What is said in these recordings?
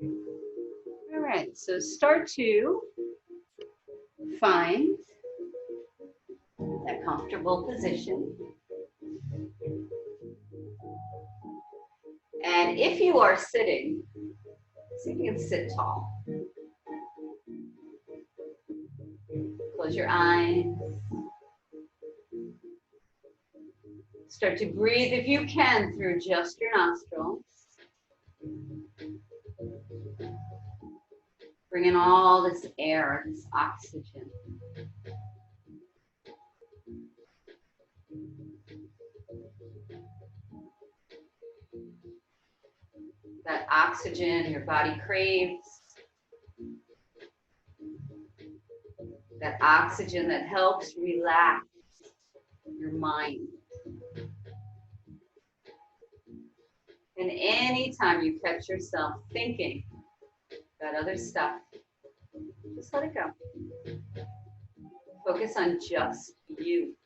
All right, so start to find that comfortable position. And if you are sitting, see if you can sit tall. Close your eyes. Start to breathe if you can through just your nostrils. Bring in all this air, this oxygen. That oxygen your body craves. That oxygen that helps relax your mind. And anytime you catch yourself thinking about other stuff, just let it go. Focus on just you.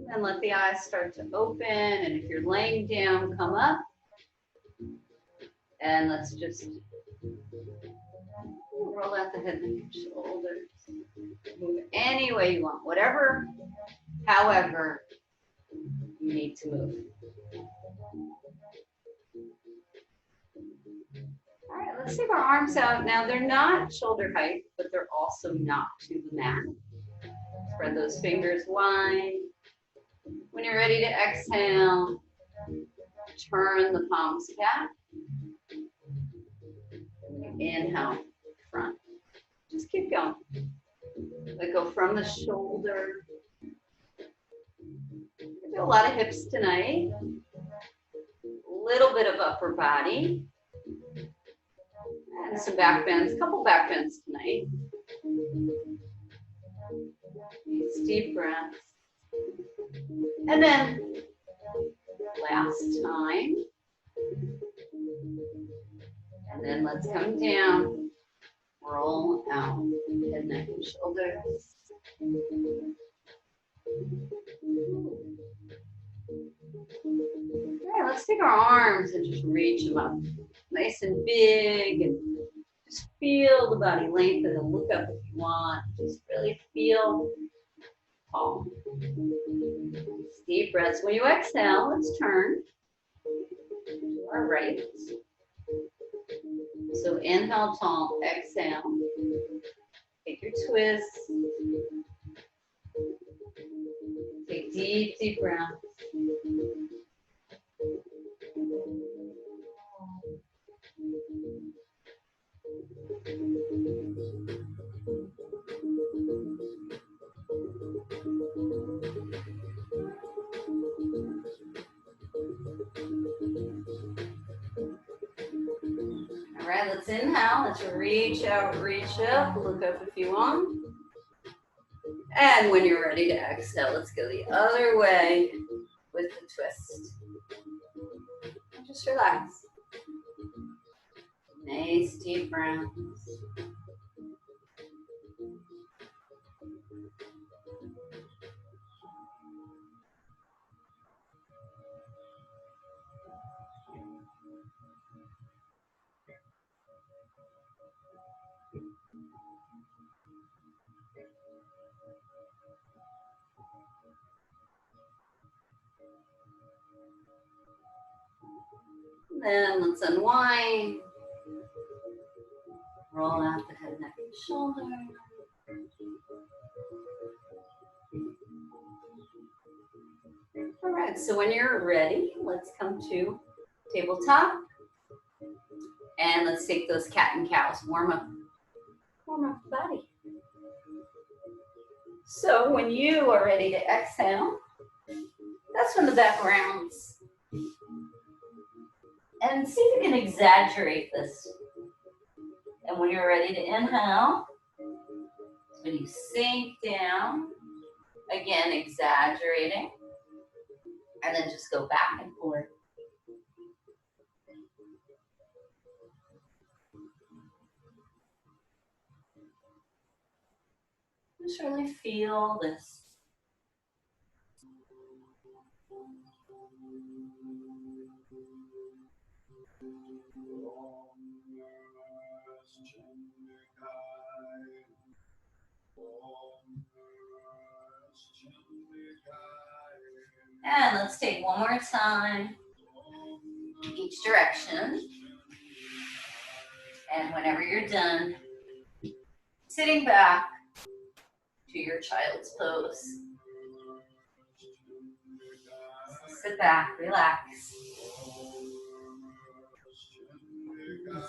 And let the eyes start to open. And if you're laying down, come up. And let's just roll out the head and shoulders. Move any way you want, whatever, however you need to move. All right, let's take our arms out. Now, they're not shoulder height, but they're also not to the mat. Spread those fingers wide. When you're ready to exhale, turn the palms back. Inhale, front. Just keep going. Let go from the shoulder. We do a lot of hips tonight. A little bit of upper body. And some back bends, a couple back bends tonight. These deep breaths. And then last time. And then let's come down. Roll out. Head, neck, and shoulders. All right, let's take our arms and just reach them up. Nice and big, and just feel the body lengthen and look up if you want. Just really feel tall. Deep breaths. When you exhale, let's turn to our right. So inhale tall, exhale. Take your twist. Take deep, deep breaths. All right, let's inhale. Let's reach out, reach up. Look up if you want. And when you're ready to exhale, let's go the other way with the twist. And just relax. Nice deep breaths. Then let's unwind. Roll out the head, neck, and shoulder. All right, so when you're ready, let's come to tabletop. And let's take those cat and cows. Warm up the body. So when you are ready to exhale, that's when the back rounds. And see if you can exaggerate this. And when you're ready to inhale, when you sink down, again, exaggerating, and then just go back and forth. Just really feel this. And let's take one more time, each direction. And whenever you're done, sitting back to your child's pose. Sit back, relax.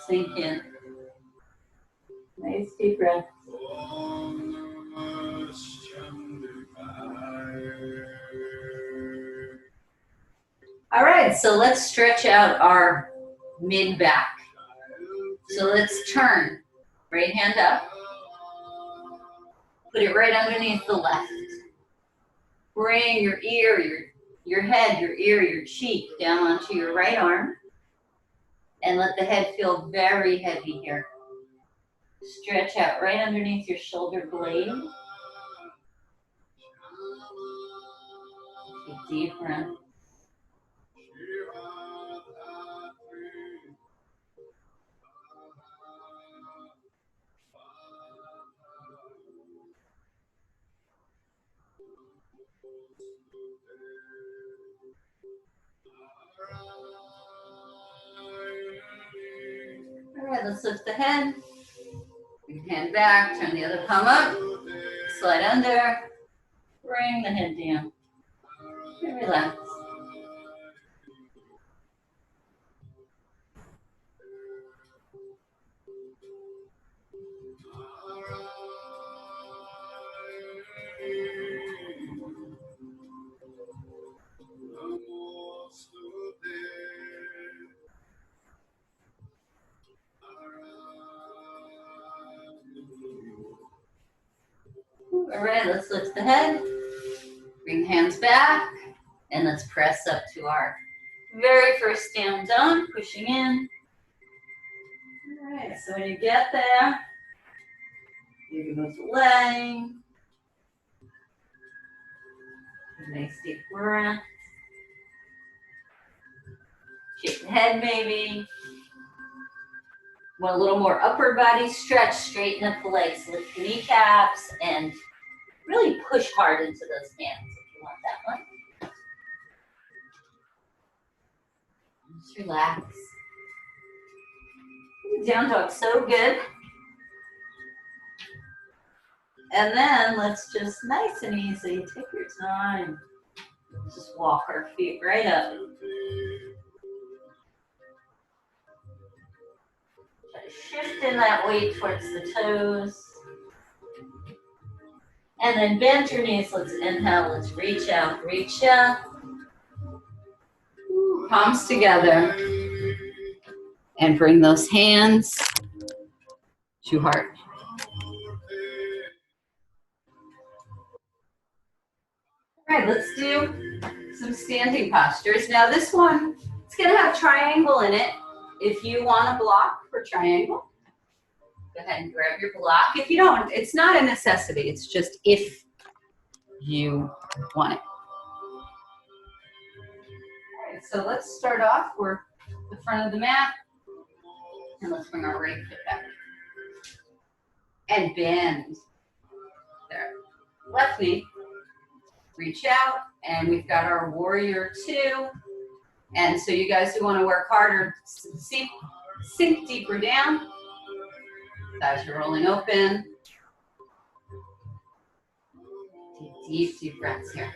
Sink in. Nice deep breath. All right, so let's stretch out our mid-back. So let's turn. Right hand up. Put it right underneath the left. Bring your ear, your head, your ear, your cheek down onto your right arm. And let the head feel very heavy here. Stretch out right underneath your shoulder blade. Take a deep breath. All right, let's lift the head. Bring your hand back, turn the other palm up, slide under, bring the head down, and relax. All right, let's lift the head, bring the hands back, and let's press up to our very first down dog, pushing in. All right, so when you get there, you can move the leg. Nice deep breath. Shake the head maybe. Want a little more upper body stretch, straighten up the legs, lift the kneecaps, and really push hard into those hands if you want that one. Just relax. Down dog, so good. And then let's just nice and easy, take your time. Just walk our feet right up. Try to shift in that weight towards the toes. And then bend your knees. Let's inhale. Let's reach out. Reach up. Palms together. And bring those hands to heart. All right, let's do some standing postures. Now this one, it's going to have triangle in it. If you want a block for triangle, go ahead and grab your block. If you don't, it's not a necessity. It's just if you want it. All right, so let's start off. We're the front of the mat. And let's bring our right foot back. And bend. There. Left knee. Reach out. And we've got our warrior two. And so you guys who want to work harder, sink deeper down. Thighs are rolling open. Take deep, deep breaths here.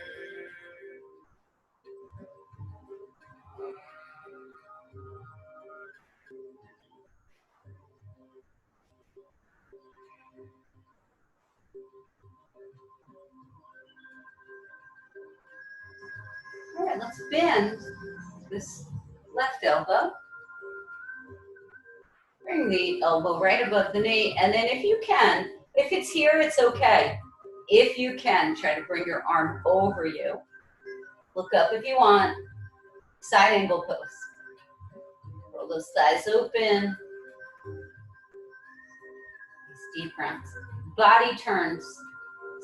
All right, let's bend this left elbow. Bring the elbow right above the knee, and then if you can, if it's here, it's okay. If you can, try to bring your arm over you. Look up if you want. Side angle pose. Roll those thighs open. Deep breaths. Body turns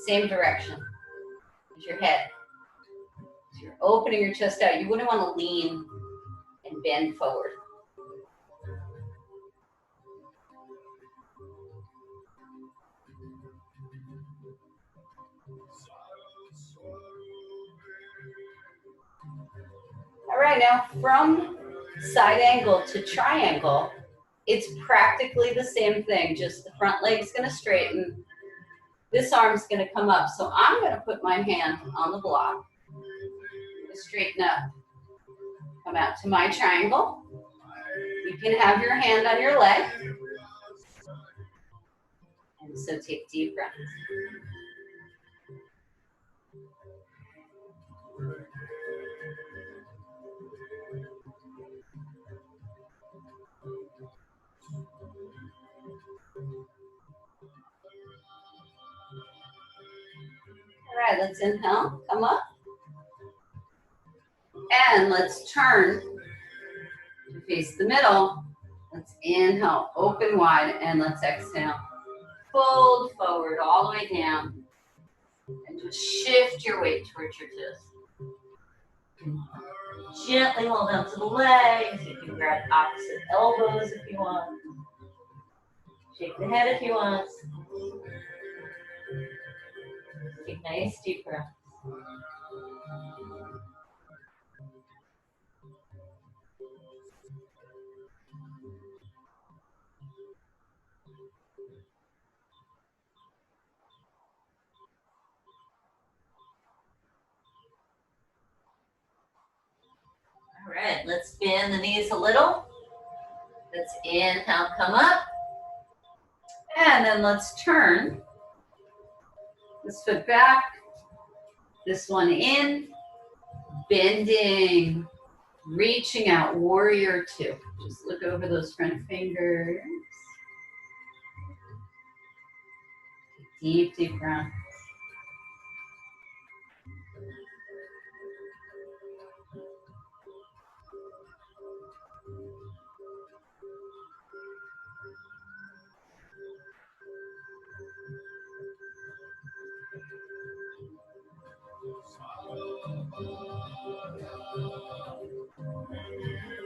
same direction as your head. So you're opening your chest out. You wouldn't want to lean and bend forward. right, now from side angle to triangle, it's practically the same thing, just the front leg's gonna straighten, this arm's gonna come up. So I'm gonna put my hand on the block, straighten up, come out to my triangle. You can have your hand on your leg. And so take deep breaths. All right, let's inhale, come up. And let's turn to face the middle. Let's inhale, open wide, and let's exhale. Fold forward all the way down. And just shift your weight towards your toes. Gently hold on to the legs. You can grab opposite elbows if you want. Shake the head if you want. Take nice deep breaths. All right, let's bend the knees a little. Let's inhale, come up. And then let's turn this foot back, this one in, bending, reaching out, warrior two. Just look over those front fingers. Deep, deep breath.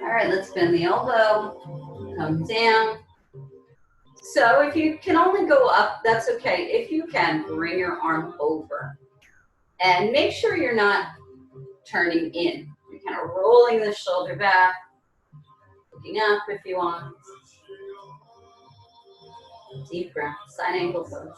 All right, let's bend the elbow, come down. So if you can only go up, that's okay. If you can, bring your arm over. And make sure you're not turning in. You're kind of rolling the shoulder back, looking up if you want. Deep breath, side angle pose.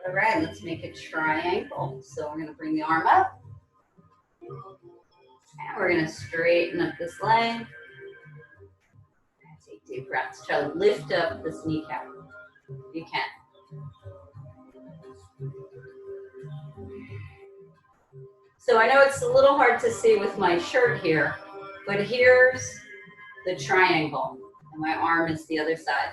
All right, let's make a triangle. So we're going to bring the arm up. And we're going to straighten up this leg. Take deep breaths. Try to lift up this kneecap if you can. So I know it's a little hard to see with my shirt here, but here's the triangle, and my arm is the other side.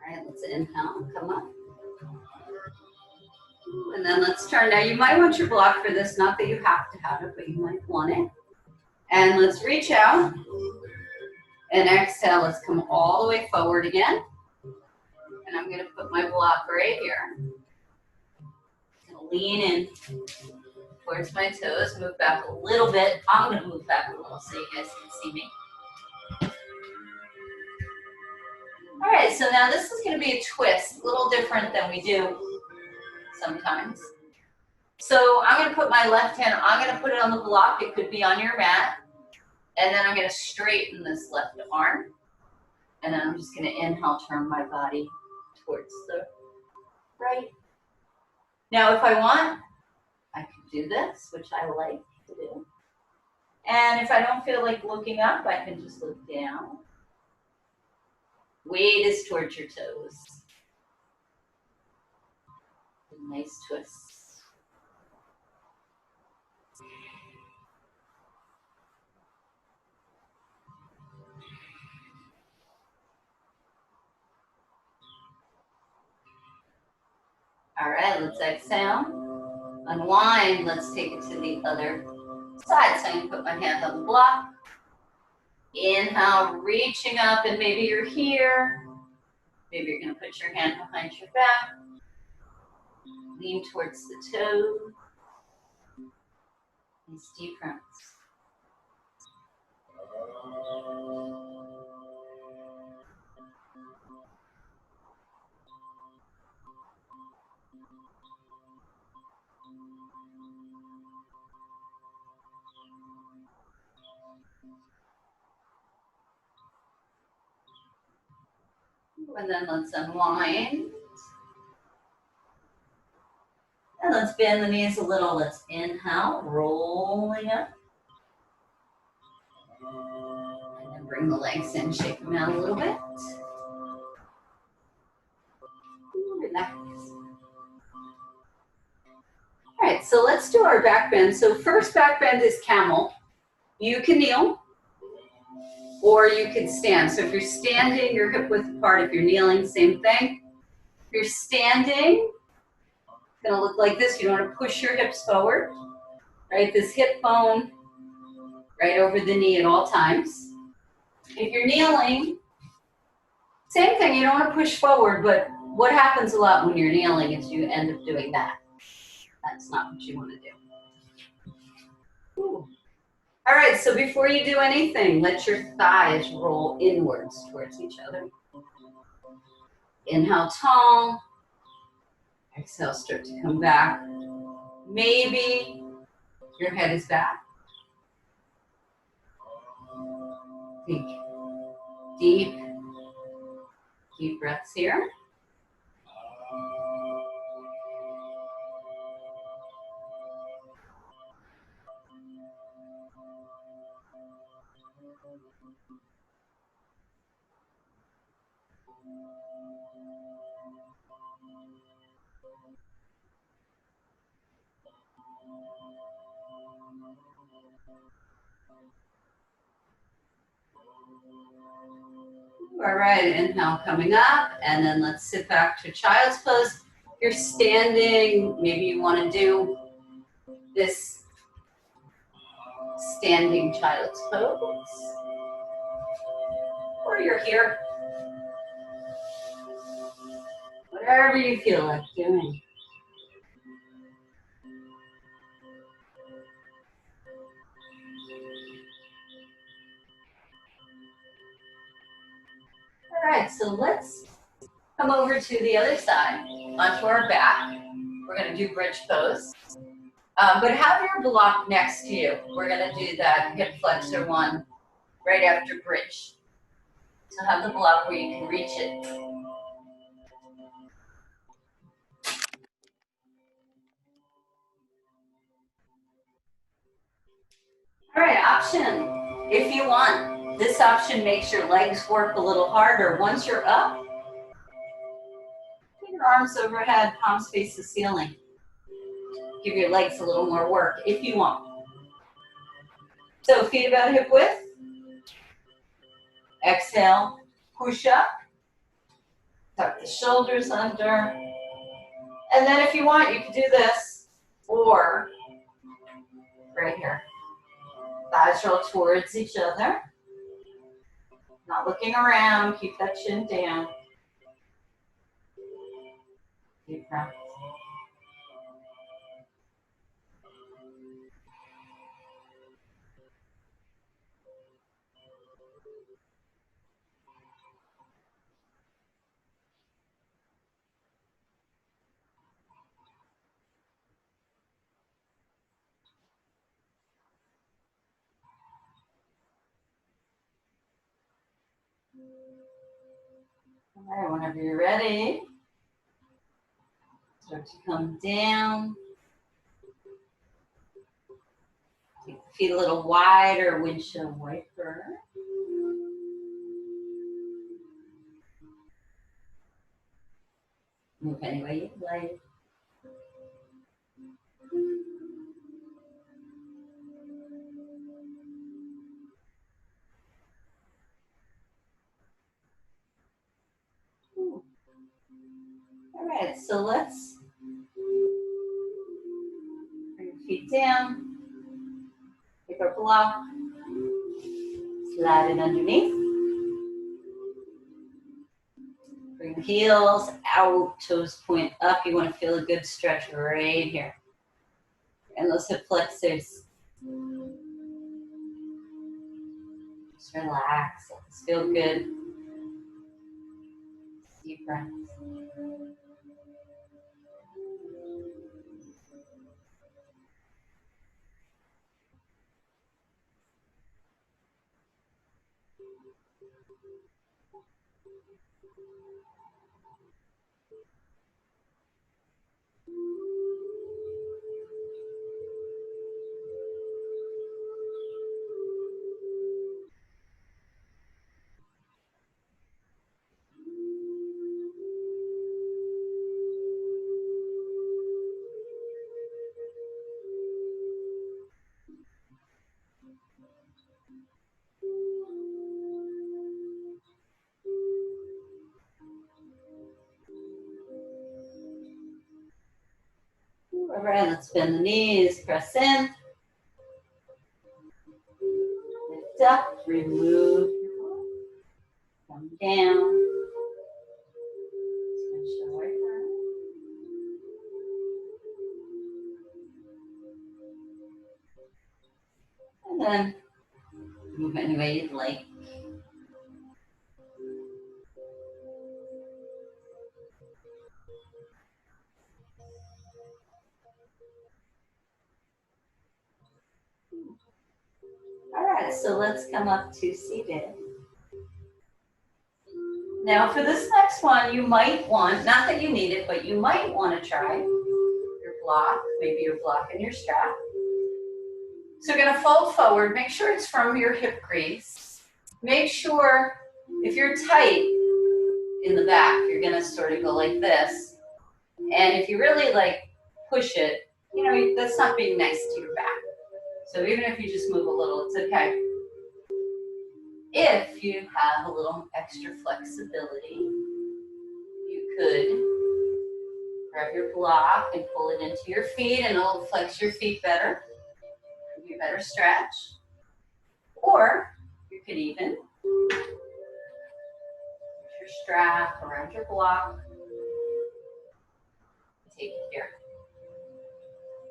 All right, let's inhale, come up. And then let's turn. Now you might want your block for this, not that you have to have it, but you might want it. And let's reach out. And exhale, let's come all the way forward again. And I'm gonna put my block right here. I'm gonna lean in towards my toes, move back a little bit. I'm gonna move back a little so you guys can see me. All right, so now this is gonna be a twist, a little different than we do sometimes. So I'm gonna put my left hand, I'm gonna put it on the block, it could be on your mat, and then I'm gonna straighten this left arm, and then I'm just gonna inhale, turn my body towards the right. Now if I want, I can do this, which I like to do. And if I don't feel like looking up, I can just look down. Weight is towards your toes. Nice twist. All right, let's exhale. Unwind, let's take it to the other side. So I'm gonna put my hand on the block. Inhale, reaching up, and maybe you're here. Maybe you're gonna put your hand behind your back. Lean towards the toe. Nice deep breaths. And then let's unwind. And let's bend the knees a little. Let's inhale, rolling up. And then bring the legs in, shake them out a little bit. Relax. All right, so let's do our back bend. So first back bend is camel. You can kneel or you can stand. So if you're standing, your hip width apart. If you're kneeling, same thing. If you're standing, it's gonna look like this. You don't want to push your hips forward, right? This hip bone right over the knee at all times. If you're kneeling, same thing. You don't want to push forward, but what happens a lot when you're kneeling is you end up doing that. That's not what you want to do. Ooh. All right, so before you do anything, let your thighs roll inwards towards each other. Inhale, tall. Exhale, start to come back. Maybe your head is back. Take deep breaths here. All right, inhale coming up, and then let's sit back to child's pose. You're standing, maybe you want to do this standing child's pose, or you're here. Whatever you feel like doing. All right, so let's come over to the other side, onto our back. We're gonna do bridge pose. But have your block next to you. We're gonna do that hip flexor one right after bridge. So have the block where you can reach it. All right, option. If you want, this option makes your legs work a little harder. Once you're up, put your arms overhead, palms face the ceiling. Give your legs a little more work if you want. So feet about hip width. Exhale, push up. Tuck the shoulders under. And then if you want, you can do this, or right here. Thighs roll towards each other. Not looking around, keep that chin down. Deep breath. All right, whenever you're ready, start to come down. Take the feet a little wider, windshield wiper. Move any way you'd like. All right, so let's bring the feet down. Take our block. Slide it underneath. Bring the heels out, toes point up. You want to feel a good stretch right here. And those hip flexors. Just relax. Let this feel good. Deep breaths. All right, let's bend the knees, press in. Lift up, remove, come down. Switch the way around. And then move any way you'd like. All right, so let's come up to seated. Now for this next one, you might want, not that you need it, but you might want to try your block, maybe your block and your strap. So you're gonna fold forward, make sure it's from your hip crease. Make sure if you're tight in the back, you're gonna sort of go like this. And if you really like push it, you know, that's not being nice to your back. So even if you just move a little, it's okay. If you have a little extra flexibility, you could grab your block and pull it into your feet and it'll flex your feet better, give you a better stretch. Or you could even put your strap around your block, take it here.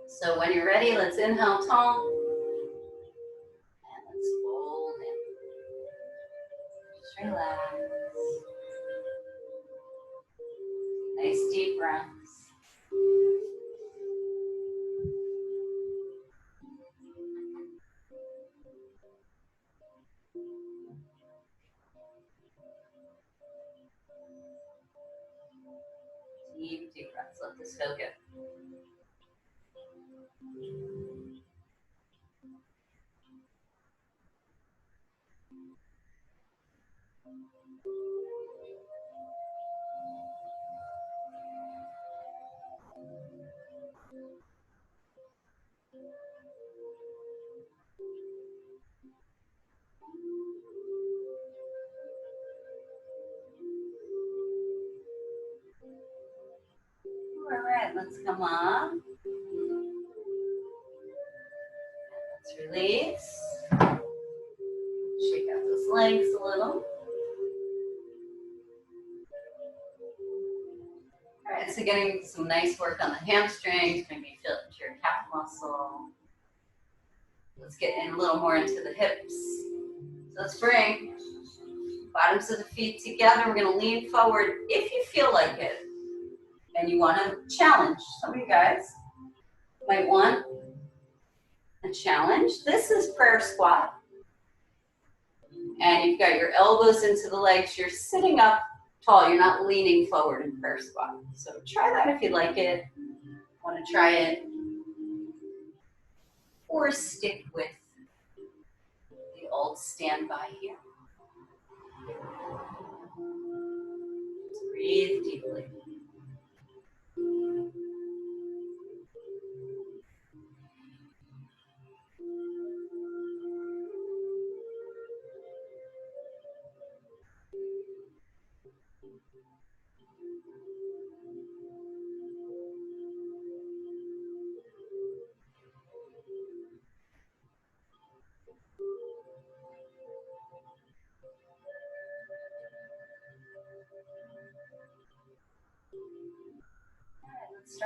So when you're ready, let's inhale tall, and let's fold in. Just relax. Nice deep breaths. Deep, deep breaths. Let this feel good. All right, let's come up. Let's release. Shake out those legs a little. All right, so getting some nice work on the hamstrings, maybe feel it into your calf muscle. Let's get in a little more into the hips. So let's bring bottoms of the feet together. We're gonna lean forward if you feel like it. And you wanna challenge. Some of you guys might want a challenge. This is prayer squat. And you've got your elbows into the legs. You're sitting up tall. You're not leaning forward in prayer squat. So try that if you like it. Want to try it. Or stick with the old standby here. Just breathe deeply.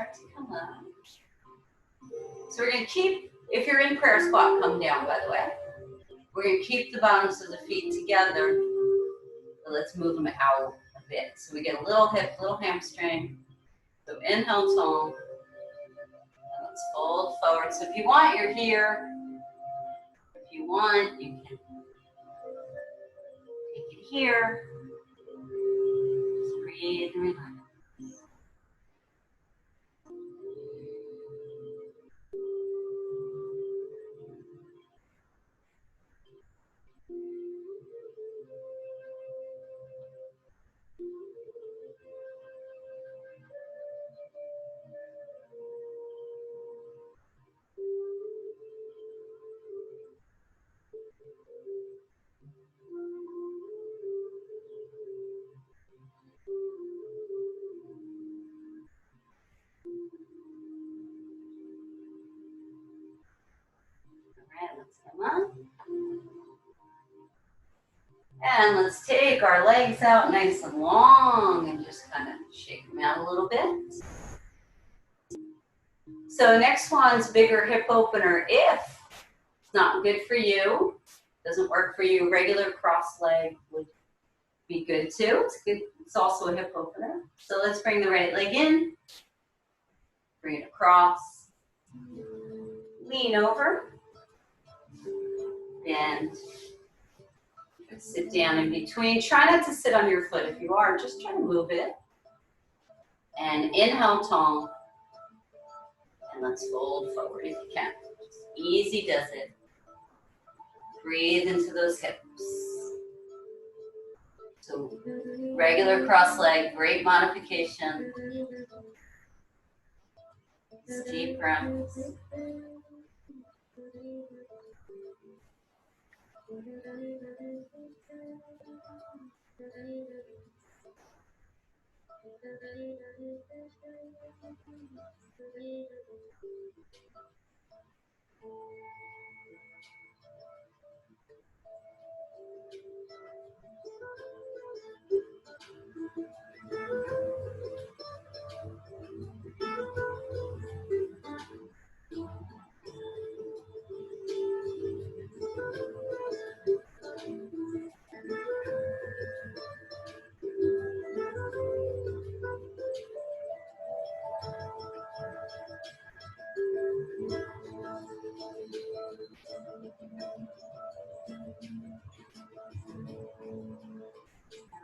start to come up. So we're going to keep, if you're in prayer squat, come down, by the way. We're going to keep the bottoms of the feet together. But let's move them out a bit. So we get a little hip, little hamstring. So inhale, tall. And let's fold forward. So if you want, you're here. If you want, you can take it here. Just breathe and relax. All right, let's come up. And let's take our legs out nice and long and just kind of shake them out a little bit. So next one's bigger hip opener. If it's not good for you, doesn't work for you, regular cross leg would be good too. It's good. It's also a hip opener. So let's bring the right leg in, bring it across, lean over, bend. Sit down in between. Try not to sit on your foot. If you are, just try to move it. And inhale, tall. And let's fold forward if you can. Just easy does it. Breathe into those hips. So regular cross leg, great modification. Deep breaths.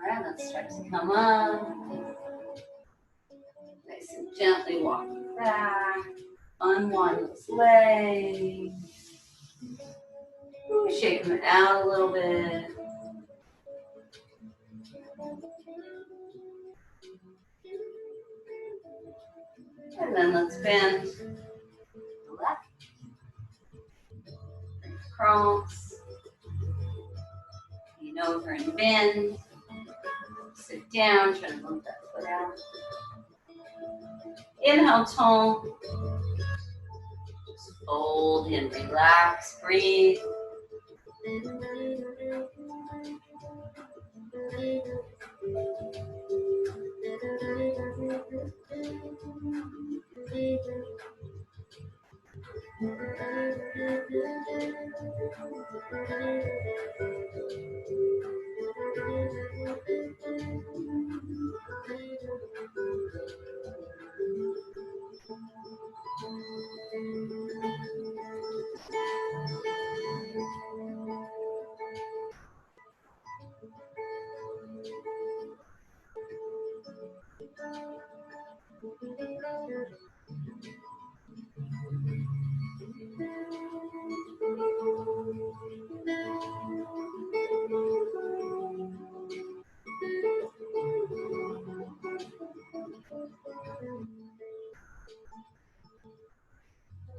All right, let's start to come up. Nice and gently walk back. Unwind those legs. Ooh, shake them out a little bit. And then let's bend the left. Bring it across. Lean over and bend. Sit down, try to move that foot out. Inhale, tall. Just fold in, relax, breathe.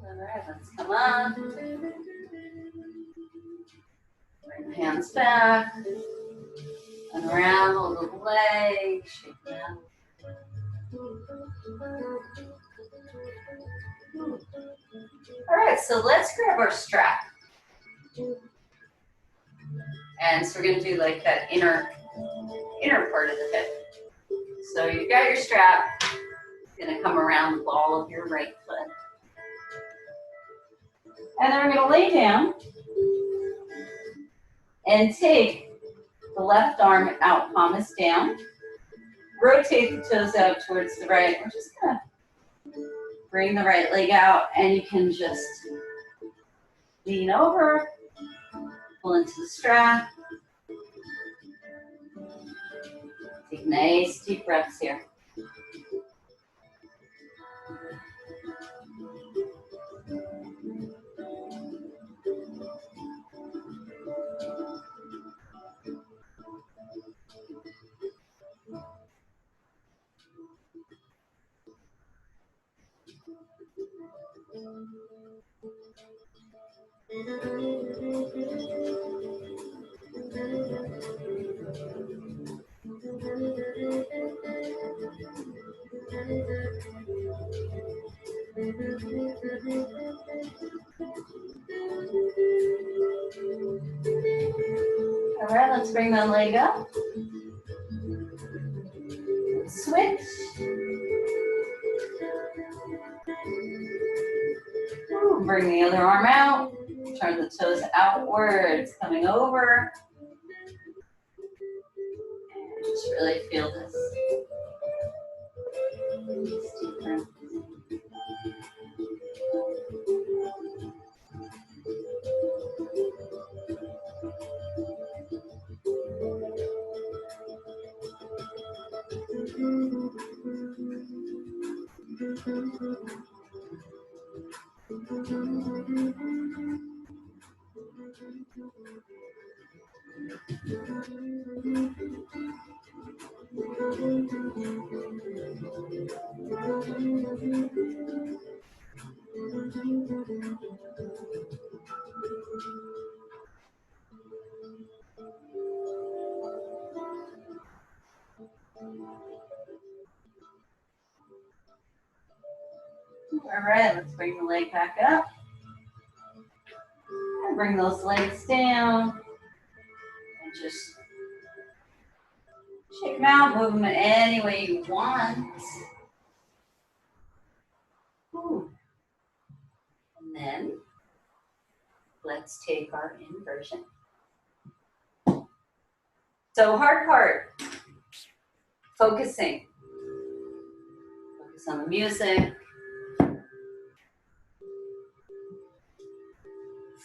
All right, let's come up. Bring the hands back. Unravel the legs. Shake them. All right, so let's grab our strap. And so we're going to do like that inner part of the hip. So you've got your strap. Going to come around the ball of your right foot. And then we're going to lay down and take the left arm out, palm is down. Rotate the toes out towards the right. We're just going to bring the right leg out, and you can just lean over, pull into the strap. Take nice deep breaths here. All right, let's bring that leg up. Switch. Ooh, bring the other arm out. Turn the toes outwards, coming over. And just really feel this. Deep breath. All right, let's bring the leg back up. And bring those legs down. And just shake them out, move them any way you want. Ooh. And then let's take our inversion. So hard part, focusing. Focus on the music.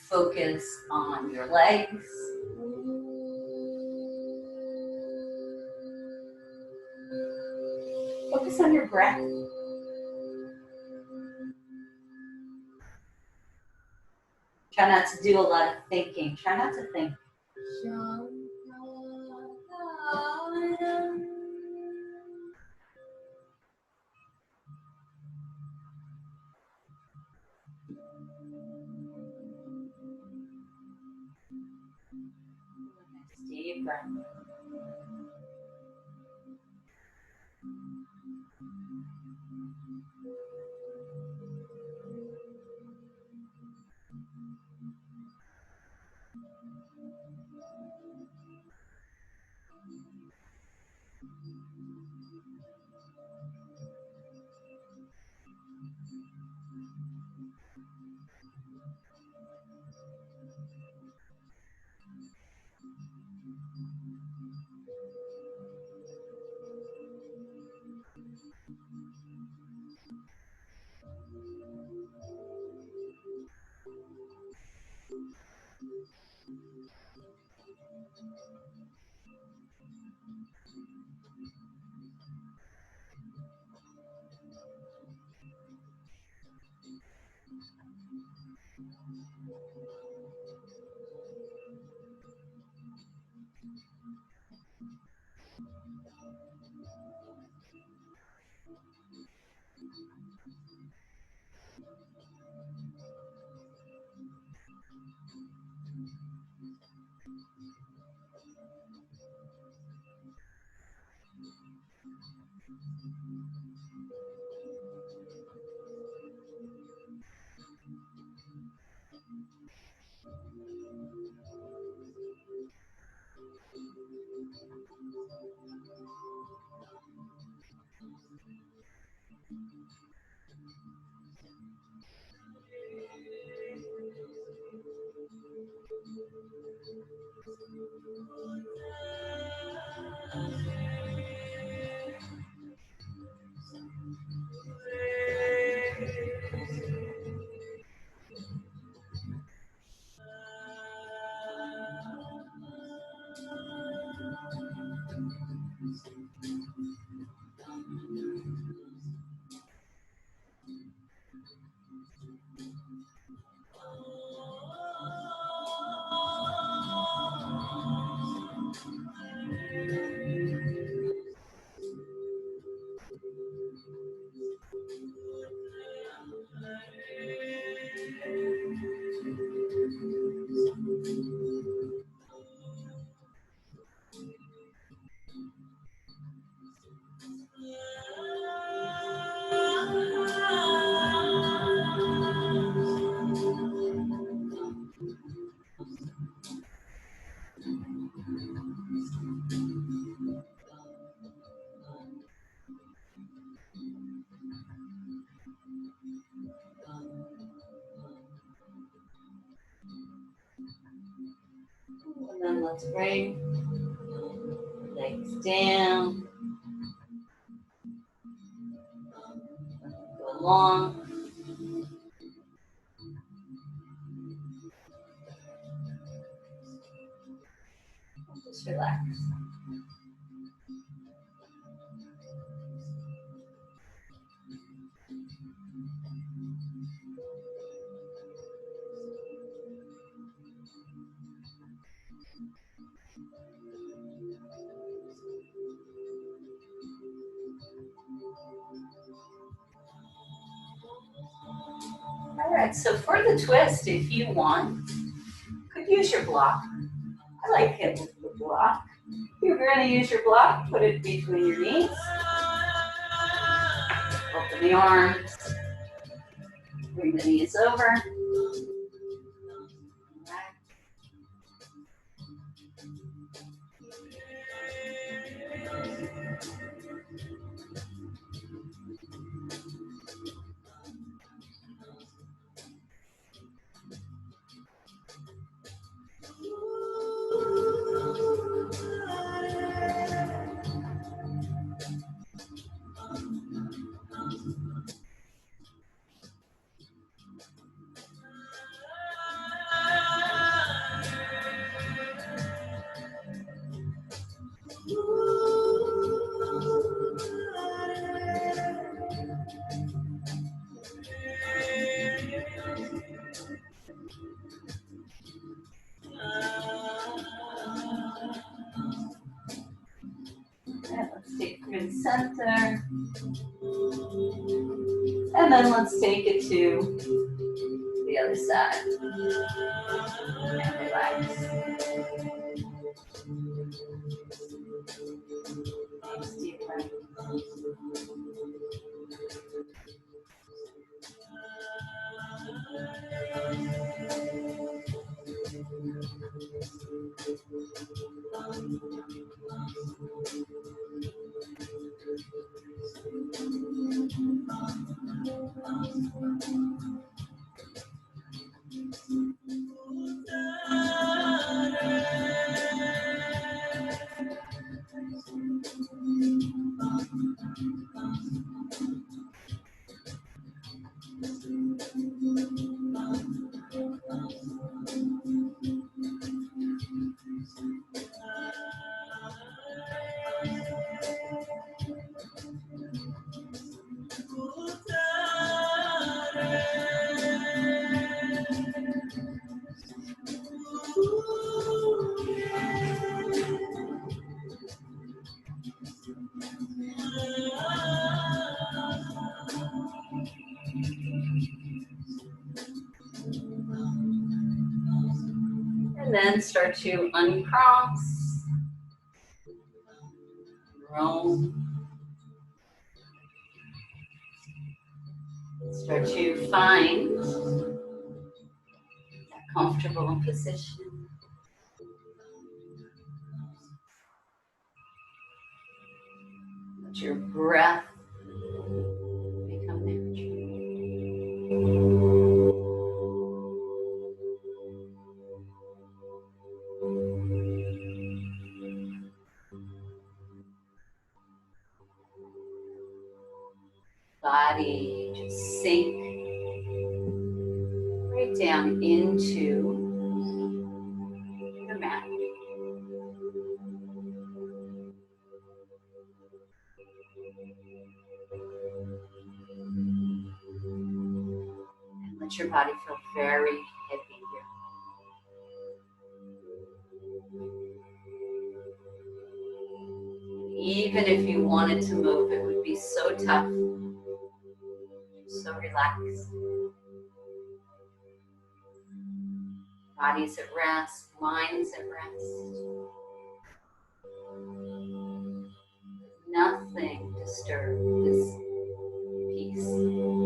Focus on your legs. Focus on your breath. Try not to do a lot of thinking. Try not to think. Deep breath. And then let's bring legs down, go long. Just relax. All right, so for the twist, if you want, you could use your block. I like it with the block. If you're going to use your block, put it between your knees. Open the arms. Bring the knees over. And let's take it through the center. And then let's take it to the other side. And relax. Nice deep breath. And then start to uncross, roll. Start to find a comfortable position. Let your breath become natural. body just sink right down into the mat. And let your body feel very heavy here. Even if you wanted to move, it would be so tough. So relaxed. Body's at rest, mind's at rest. Nothing disturb this peace.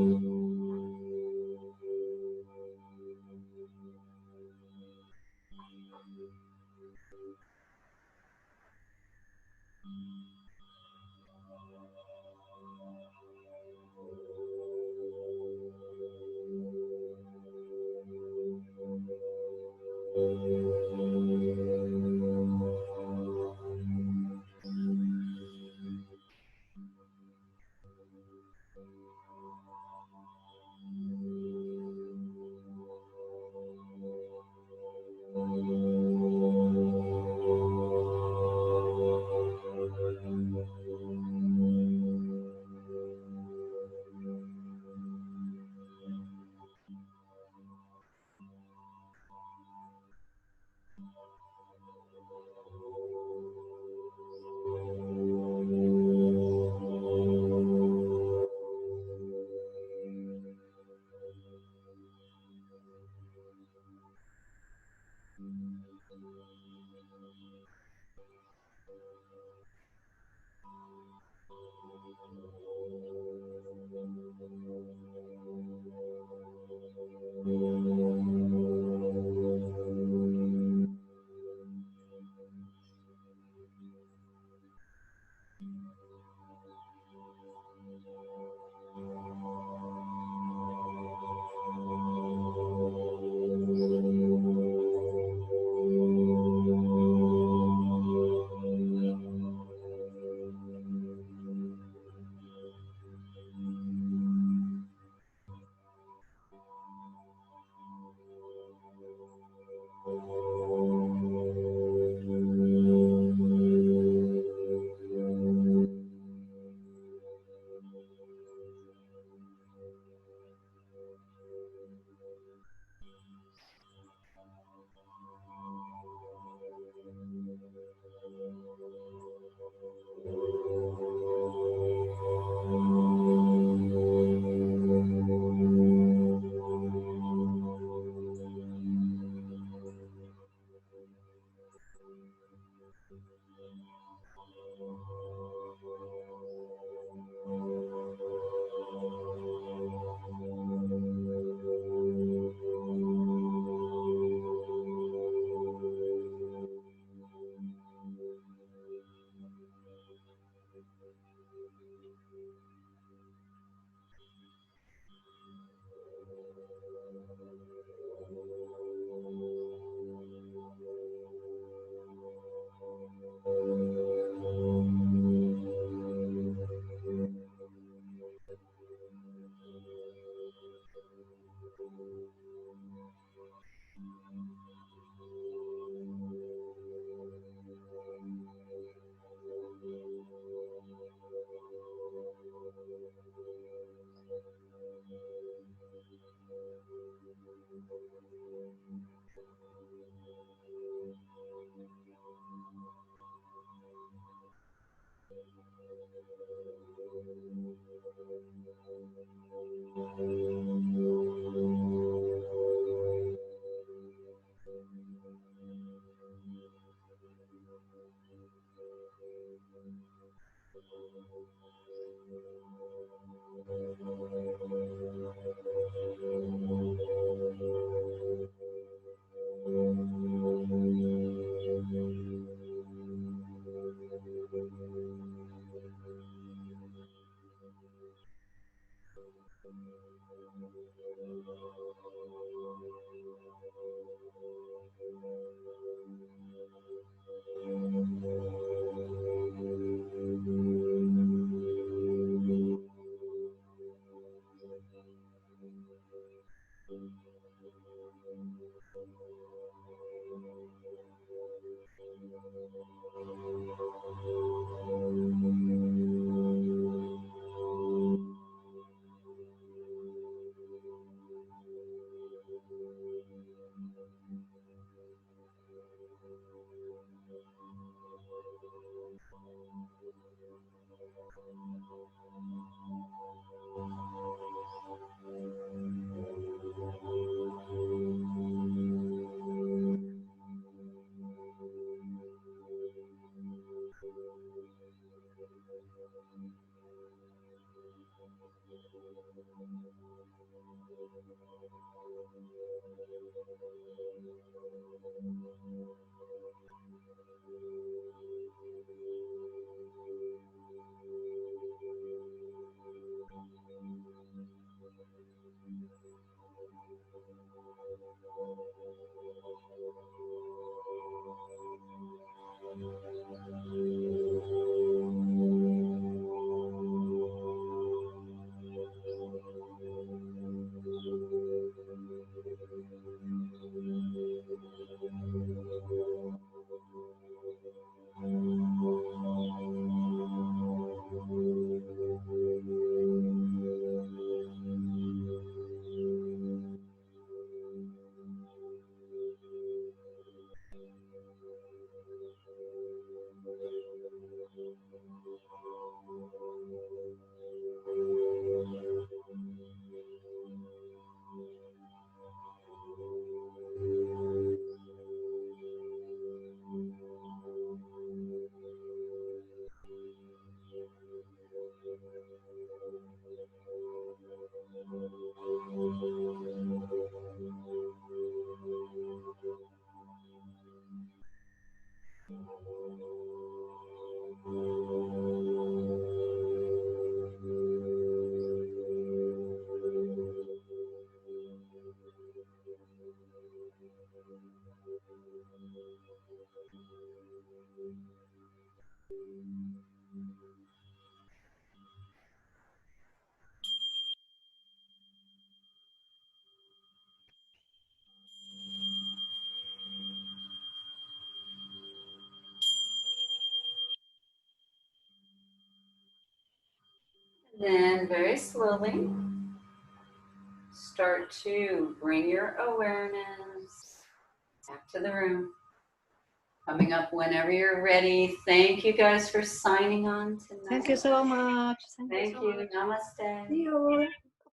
Then very slowly start to bring your awareness back to the room. Coming up whenever you're ready. Thank you guys for signing on tonight. Thank you so much. Thank you. Namaste. See you.